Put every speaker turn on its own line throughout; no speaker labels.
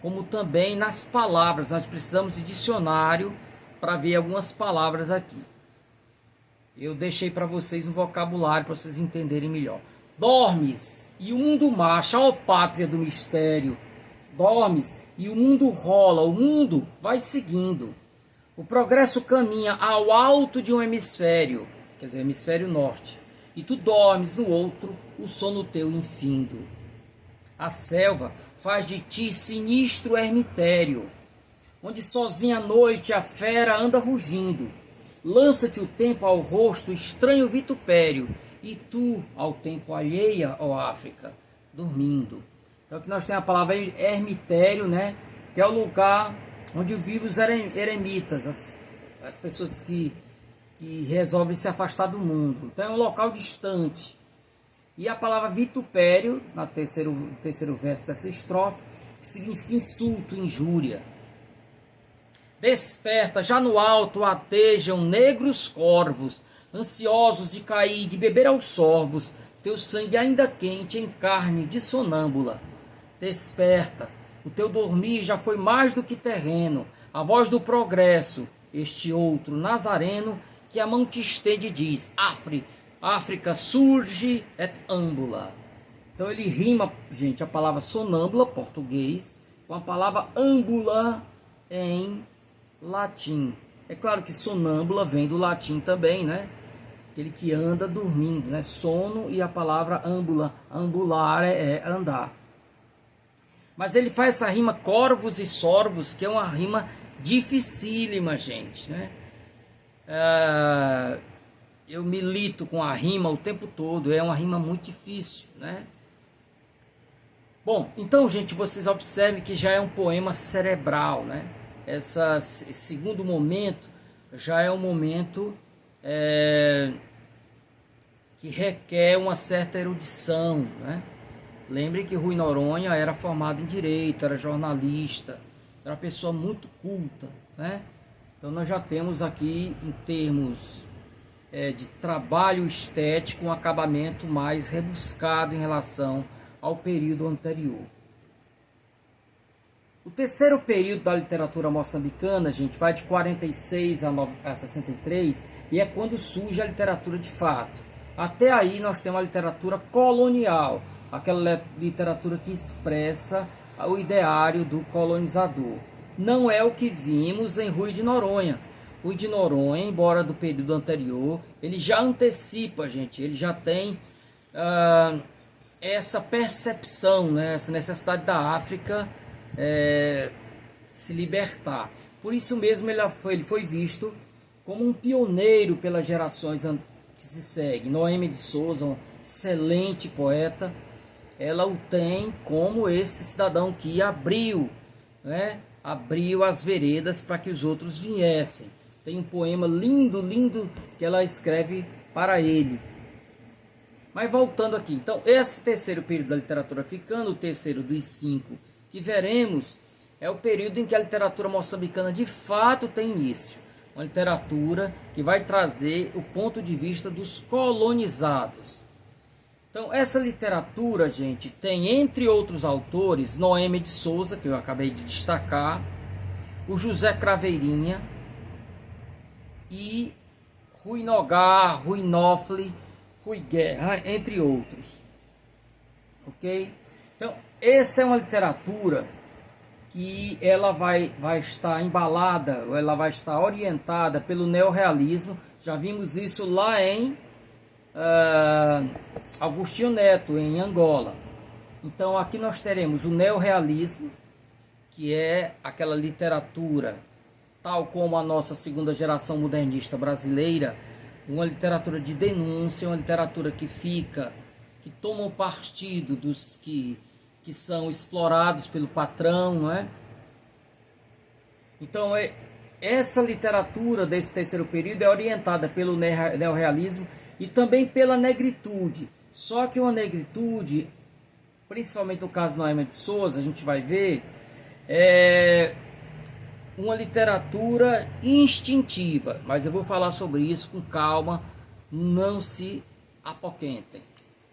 como também nas palavras. Nós precisamos de dicionário para ver algumas palavras aqui. Eu deixei para vocês um vocabulário para vocês entenderem melhor. Dormes e o mundo marcha, ó pátria do mistério. Dormes e o mundo rola, o mundo vai seguindo. O progresso caminha ao alto de um hemisfério, quer dizer, hemisfério norte. E tu dormes no outro, o sono teu infindo. A selva faz de ti sinistro ermitério, onde sozinha à noite a fera anda rugindo. Lança-te o tempo ao rosto, estranho vitupério, e tu, ao tempo alheia, ó África, dormindo. Então aqui nós temos a palavra ermitério, né? Que é o lugar onde vivem os eremitas, as pessoas que resolvem se afastar do mundo. Então é um local distante. E a palavra vitupério, no terceiro verso dessa estrofe, que significa insulto, injúria. Desperta, já no alto atejam negros corvos, ansiosos de cair, de beber aos sorvos, teu sangue ainda quente em carne de sonâmbula. Desperta, o teu dormir já foi mais do que terreno, a voz do progresso, este outro nazareno, que a mão te estende e diz, África surge et ambula. Então ele rima, gente, a palavra sonâmbula, português, com a palavra ambula em latim. É claro que sonâmbula vem do latim também, né? Aquele que anda dormindo, né? Sono e a palavra ambula, ambular é andar. Mas ele faz essa rima corvos e sorvos, que é uma rima dificílima, gente, né? Eu milito com a rima o tempo todo, é uma rima muito difícil, né? Bom, então, gente, vocês observem que já é um poema cerebral, né? Esse segundo momento já é um momento que requer uma certa erudição, né? Lembrem que Rui Noronha era formado em Direito, era jornalista, era uma pessoa muito culta, né? Então nós já temos aqui, em termos de trabalho estético, um acabamento mais rebuscado em relação ao período anterior. O terceiro período da literatura moçambicana, gente, vai de 46 a 63, e é quando surge a literatura de fato. Até aí nós temos a literatura colonial, aquela literatura que expressa o ideário do colonizador. Não é o que vimos em Rui de Noronha. Rui de Noronha, embora do período anterior, ele já antecipa, gente, ele já tem essa percepção, né, essa necessidade da África se libertar. Por isso mesmo ele foi visto como um pioneiro pelas gerações que se seguem. Noemi de Souza, um excelente poeta, ela o tem como esse cidadão que abriu, né, abriu as veredas para que os outros viessem. Tem um poema lindo, lindo, que ela escreve para ele. Mas voltando aqui, então, esse terceiro período da literatura africana, o terceiro dos 5 que veremos, é o período em que a literatura moçambicana de fato tem início. Uma literatura que vai trazer o ponto de vista dos colonizados. Então, essa literatura, gente, tem, entre outros autores, Noemi de Souza, que eu acabei de destacar, o José Craveirinha e Rui Nogar, Rui Nofle, Rui Guerra, entre outros. Ok? Então, essa é uma literatura que ela vai estar embalada, ou ela vai estar orientada pelo neorrealismo. Já vimos isso lá em Agostinho Neto, em Angola. Então aqui nós teremos o neorrealismo, que é aquela literatura, tal como a nossa segunda geração modernista brasileira, uma literatura de denúncia, uma literatura que toma o partido dos que são explorados pelo patrão, não é? Então essa literatura desse terceiro período é orientada pelo neorrealismo e também pela negritude. Só que uma negritude, principalmente no caso de Noemi de Souza, a gente vai ver, uma literatura instintiva. Mas eu vou falar sobre isso com calma, não se apoquentem,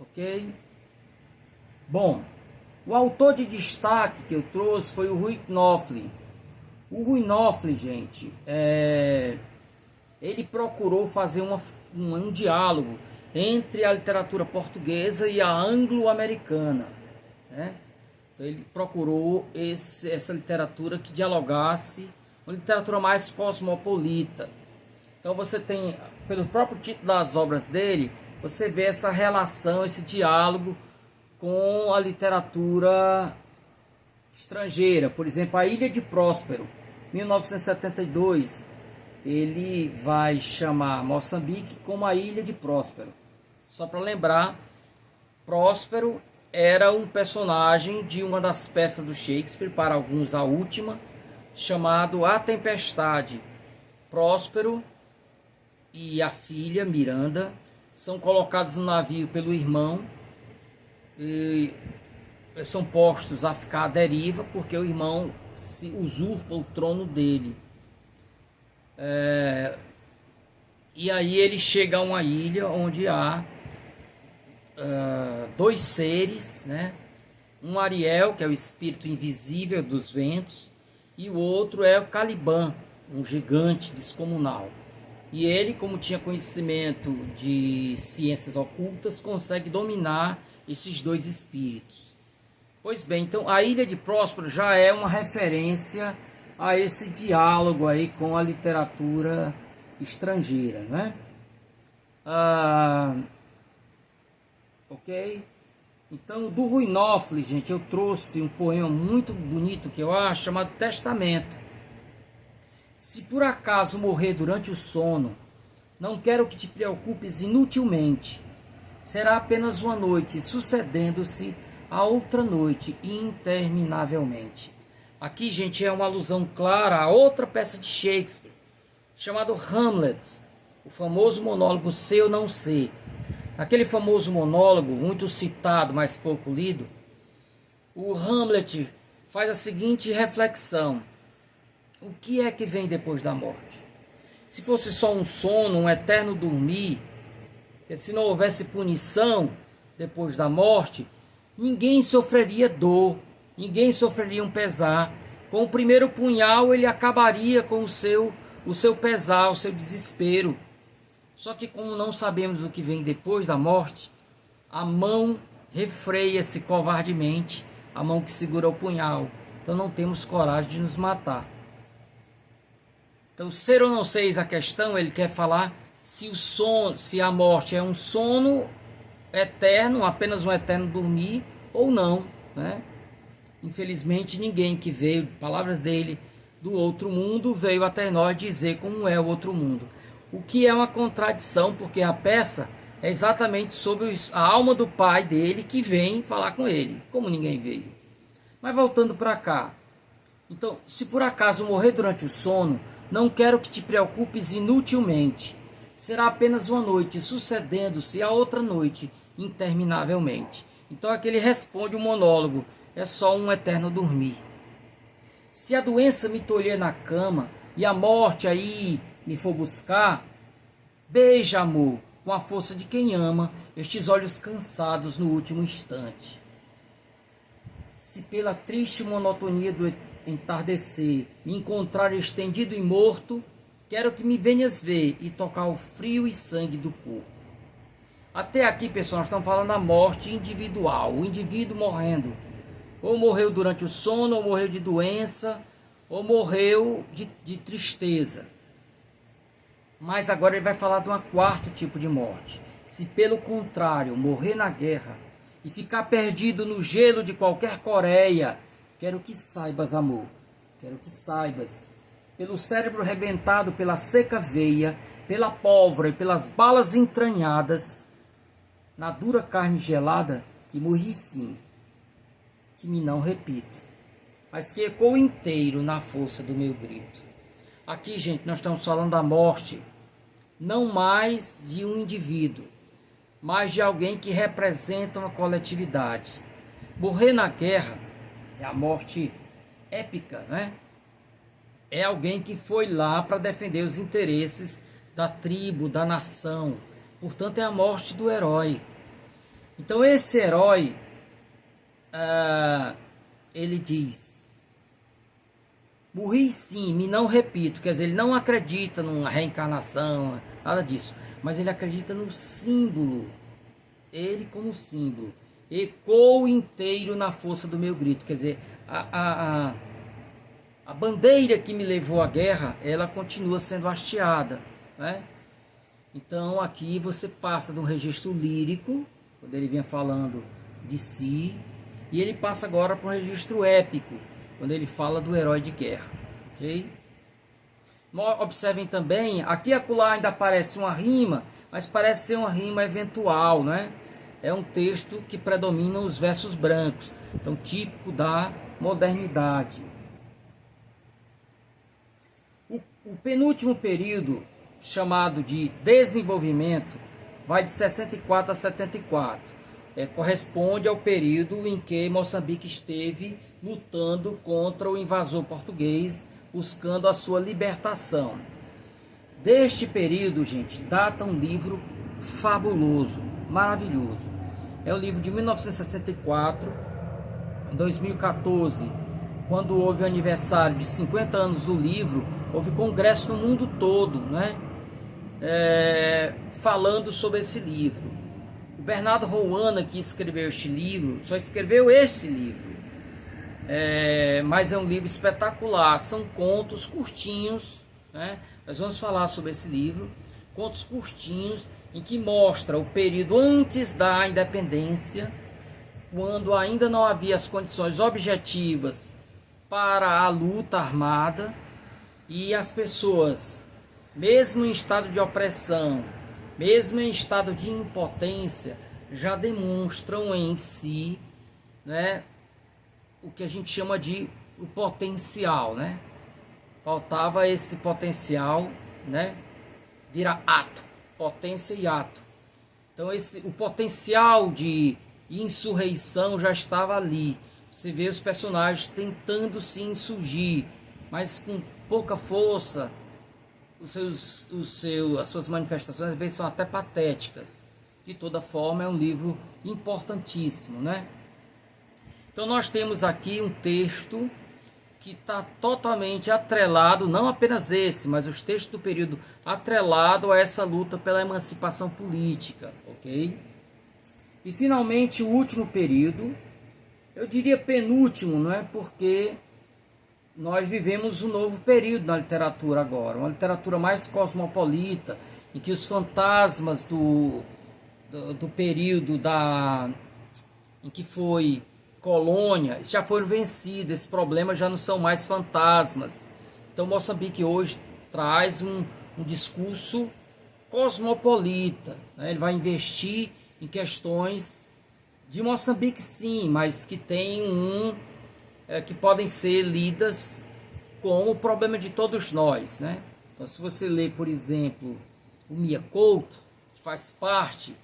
ok? Bom, O autor de destaque que eu trouxe foi o Rui Knopfler. O Rui Knopfler, gente, ele procurou fazer um diálogo entre a literatura portuguesa e a anglo-americana, né? Então ele procurou essa literatura que dialogasse, uma literatura mais cosmopolita. Então você tem, pelo próprio título das obras dele, você vê essa relação, esse diálogo com a literatura estrangeira. Por exemplo, A Ilha de Próspero, 1972, ele vai chamar Moçambique como a Ilha de Próspero. Só para lembrar, Próspero era um personagem de uma das peças do Shakespeare, para alguns a última, chamado A Tempestade. Próspero e a filha, Miranda, são colocados no navio pelo irmão e são postos a ficar à deriva porque o irmão se usurpa o trono dele. E aí ele chega a uma ilha onde há dois seres, né? Um Ariel, que é o espírito invisível dos ventos, e o outro é o Caliban, um gigante descomunal. E ele, como tinha conhecimento de ciências ocultas, consegue dominar esses dois espíritos. Pois bem, então a Ilha de Próspero já é uma referência a esse diálogo aí com a literatura estrangeira, né? Ok? Então, do Rui Knopfler, gente, eu trouxe um poema muito bonito que eu acho, chamado Testamento. Se por acaso morrer durante o sono, não quero que te preocupes inutilmente. Será apenas uma noite, sucedendo-se a outra noite, interminavelmente. Aqui, gente, é uma alusão clara a outra peça de Shakespeare, chamado Hamlet, o famoso monólogo Ser ou Não Ser. Aquele famoso monólogo, muito citado, mas pouco lido, o Hamlet faz a seguinte reflexão: o que é que vem depois da morte? Se fosse só um sono, um eterno dormir, que se não houvesse punição depois da morte, ninguém sofreria dor, ninguém sofreria um pesar. Com o primeiro punhal ele acabaria com o seu pesar, o seu desespero. Só que como não sabemos o que vem depois da morte, a mão refreia-se covardemente, a mão que segura o punhal. Então não temos coragem de nos matar. Então, ser ou não ser, eis a questão, ele quer falar se a morte é um sono eterno, apenas um eterno dormir, ou não, né? Infelizmente, ninguém que veio, palavras dele, do outro mundo, veio até nós dizer como é o outro mundo. O que é uma contradição, porque a peça é exatamente sobre a alma do pai dele que vem falar com ele, como ninguém veio. Mas voltando para cá. Então, se por acaso morrer durante o sono, não quero que te preocupes inutilmente. Será apenas uma noite, sucedendo-se a outra noite, interminavelmente. Então aqui ele responde o monólogo: é só um eterno dormir. Se a doença me tolher na cama e a morte aí me for buscar, beija, amor, com a força de quem ama, estes olhos cansados no último instante. Se pela triste monotonia do entardecer me encontrar estendido e morto, quero que me venhas ver e tocar o frio e sangue do corpo. Até aqui, pessoal, nós estamos falando da morte individual, o indivíduo morrendo. Ou morreu durante o sono, ou morreu de doença, ou morreu de tristeza. Mas agora ele vai falar de um quarto tipo de morte. Se pelo contrário morrer na guerra e ficar perdido no gelo de qualquer Coreia, quero que saibas, amor, quero que saibas, pelo cérebro rebentado pela seca veia, pela pólvora e pelas balas entranhadas, na dura carne gelada, que morri sim, que me não repito, mas que ecoou inteiro na força do meu grito. Aqui, gente, nós estamos falando da morte, não mais de um indivíduo, mas de alguém que representa uma coletividade. Morrer na guerra é a morte épica, né? É alguém que foi lá para defender os interesses da tribo, da nação. Portanto, é a morte do herói. Então, esse herói ele diz: morri sim, me não repito. Quer dizer, ele não acredita numa reencarnação, nada disso. Mas ele acredita no símbolo. Ele como símbolo. Ecoou inteiro na força do meu grito. Quer dizer, a bandeira que me levou à guerra, ela continua sendo hasteada, né? Então aqui você passa de um registro lírico, quando ele vinha falando de si, e ele passa agora para um registro épico, quando ele fala do herói de guerra, ok? Observem também, aqui e acolá ainda aparece uma rima, mas parece ser uma rima eventual, né? É um texto que predomina os versos brancos, então típico da modernidade. O penúltimo período, chamado de desenvolvimento, vai de 64 a 74. Corresponde ao período em que Moçambique esteve lutando contra o invasor português, buscando a sua libertação. Deste período, gente, data um livro fabuloso, maravilhoso. É o livro de 1964, 2014, quando houve o aniversário de 50 anos do livro, houve congresso no mundo todo, né? Falando sobre esse livro. O Bernardo Ruana, que escreveu este livro, só escreveu esse livro. Mas é um livro espetacular, são contos curtinhos, né? Nós vamos falar sobre esse livro, contos curtinhos, em que mostra o período antes da independência, quando ainda não havia as condições objetivas para a luta armada, e as pessoas, mesmo em estado de opressão, mesmo em estado de impotência, já demonstram em si, né, o que a gente chama de o potencial, né? Faltava esse potencial, né? Vira ato, potência e ato. Então o potencial de insurreição já estava ali. Você vê os personagens tentando se insurgir, mas com pouca força. As suas manifestações às vezes são até patéticas. De toda forma, é um livro importantíssimo, né? Então nós temos aqui um texto que está totalmente atrelado, não apenas esse, mas os textos do período atrelado a essa luta pela emancipação política, ok? E finalmente o último período, eu diria penúltimo, não é? Porque nós vivemos um novo período na literatura agora, uma literatura mais cosmopolita, em que os fantasmas do período em que foi colônia já foram vencidos, esses problemas já não são mais fantasmas. Então Moçambique hoje traz um discurso cosmopolita, né? Ele vai investir em questões de Moçambique, sim, mas que tem que podem ser lidas como o problema de todos nós, né? Então, se você lê, por exemplo, o Mia Couto, que faz parte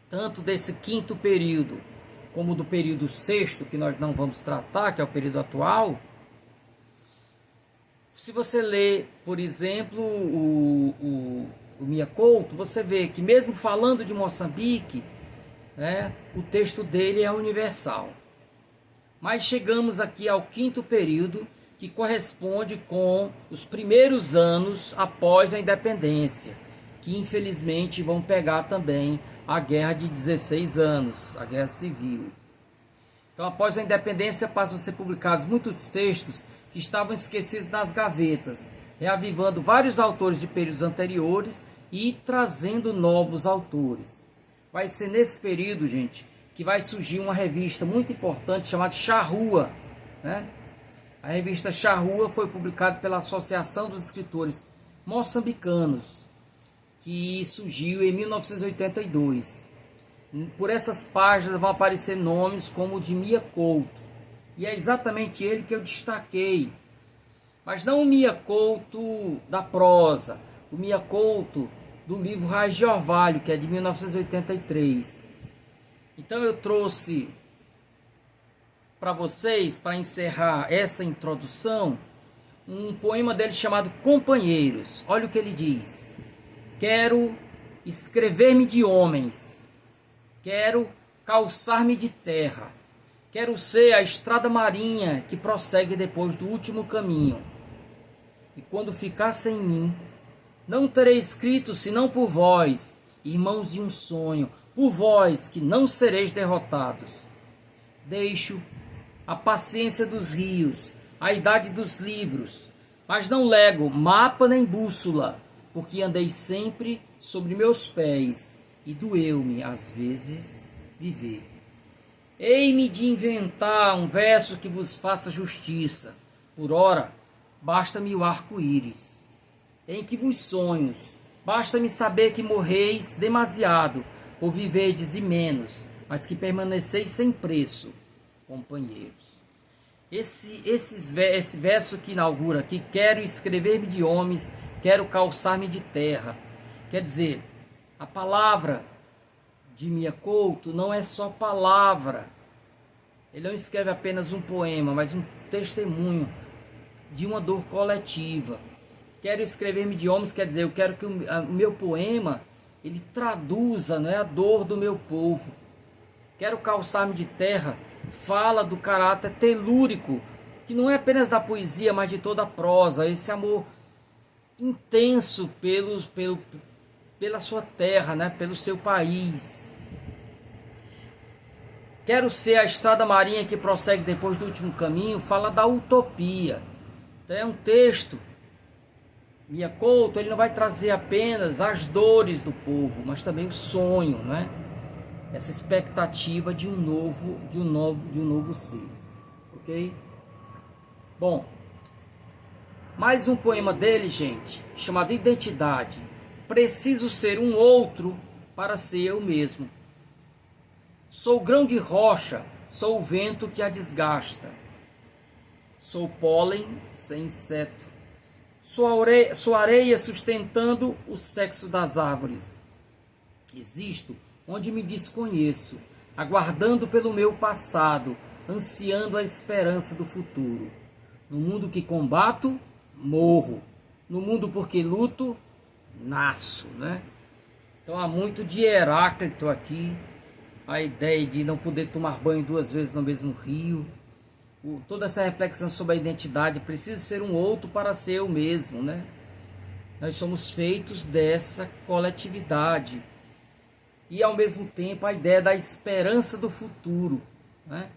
tanto desse quinto período como do período sexto, que nós não vamos tratar, que é o período atual. Se você lê, por exemplo, o Mia Couto, você vê que mesmo falando de Moçambique, né, o texto dele é universal. Mas chegamos aqui ao quinto período, que corresponde com os primeiros anos após a independência, que infelizmente vão pegar também a guerra de 16 anos, a guerra civil. Então, após a independência, passam a ser publicados muitos textos que estavam esquecidos nas gavetas, reavivando vários autores de períodos anteriores e trazendo novos autores. Vai ser nesse período, gente, que vai surgir uma revista muito importante chamada Charrua, né? A revista Charrua foi publicada pela Associação dos Escritores Moçambicanos, que surgiu em 1982. Por essas páginas vão aparecer nomes como o de Mia Couto, e é exatamente ele que eu destaquei. Mas não o Mia Couto da prosa, o Mia Couto do livro Raiz de Orvalho, que é de 1983. Então eu trouxe para vocês, para encerrar essa introdução, um poema dele chamado Companheiros. Olha o que ele diz: quero escrever-me de homens, quero calçar-me de terra, Quero ser a estrada marinha que prossegue depois do último caminho. E quando ficar sem mim, não terei escrito senão por vós, irmãos de um sonho, por vós que não sereis derrotados. Deixo a paciência dos rios, a idade dos livros, mas não lego mapa nem bússola, porque andei sempre sobre meus pés e doeu-me às vezes viver. Hei-me de inventar um verso que vos faça justiça. Por ora, basta-me o arco-íris. Em que vos sonhos, basta-me saber que morreis demasiado, por viverdes e menos, mas que permaneceis sem preço, companheiros. Esse verso que inaugura aqui, quero escrever-me de homens, quero calçar-me de terra. Quer dizer, a palavra de Mia Couto não é só palavra. Ele não escreve apenas um poema, mas um testemunho de uma dor coletiva. Quero escrever-me de homens, quer dizer, eu quero que o meu poema ele traduza, não é, a dor do meu povo. Quero calçar-me de terra, fala do caráter telúrico, que não é apenas da poesia, mas de toda a prosa, esse amor intenso pela sua terra, né, pelo seu país. Quero ser a estrada marinha que prossegue depois do último caminho, fala da utopia. Então é um texto, Mia Couto, ele não vai trazer apenas as dores do povo, mas também o sonho, né? Essa expectativa de um novo ser, ok? Bom, mais um poema dele, gente, chamado Identidade. Preciso ser um outro para ser eu mesmo. Sou grão de rocha, sou o vento que a desgasta. Sou pólen sem inseto. Sou areia sustentando o sexo das árvores. Existo onde me desconheço, aguardando pelo meu passado, ansiando a esperança do futuro. No mundo que combato, morro. No mundo porque luto, nasço, né? Então há muito de Heráclito aqui, a ideia de não poder tomar banho 2 vezes no mesmo rio. Toda essa reflexão sobre a identidade, preciso ser um outro para ser eu mesmo, né? Nós somos feitos dessa coletividade. E ao mesmo tempo a ideia da esperança do futuro, né?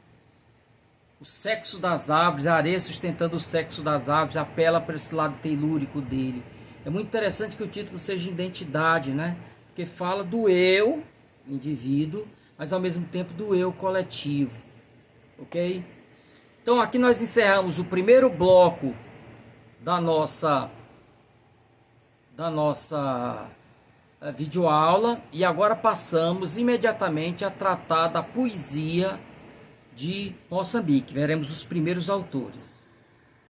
O sexo das árvores, a areia sustentando o sexo das árvores, apela para esse lado telúrico dele. É muito interessante que o título seja Identidade, né? Porque fala do eu, indivíduo, mas ao mesmo tempo do eu coletivo, ok? Então aqui nós encerramos o primeiro bloco da nossa videoaula e agora passamos imediatamente a tratar da poesia de Moçambique. Veremos os primeiros autores.